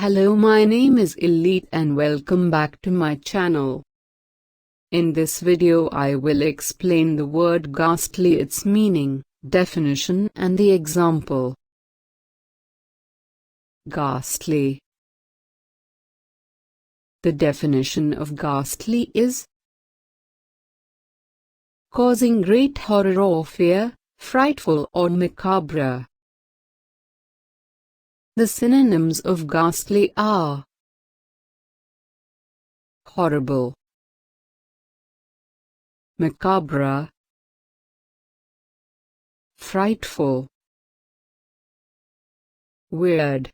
Hello, my name is Elite and welcome back to my channel. In this video I will explain the word ghastly, its meaning, definition and the example. Ghastly. The definition of ghastly is causing great horror or fear, frightful or macabre. The synonyms of ghastly are horrible, macabre, frightful, weird.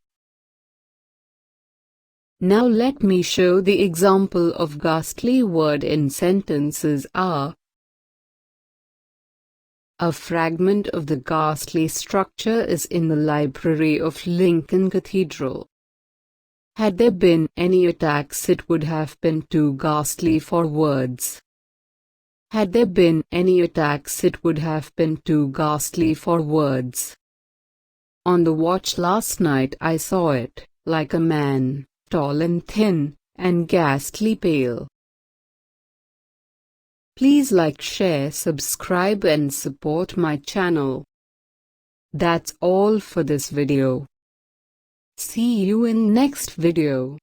Now let me show the example of ghastly word in sentences are: a fragment of the ghastly structure is in the library of Lincoln Cathedral. Had there been any attacks, it would have been too ghastly for words. Had there been any attacks, it would have been too ghastly for words. On the watch last night I saw it, like a man, tall and thin, and ghastly pale. Please like, share, subscribe and support my channel. That's all for this video. See you in next video.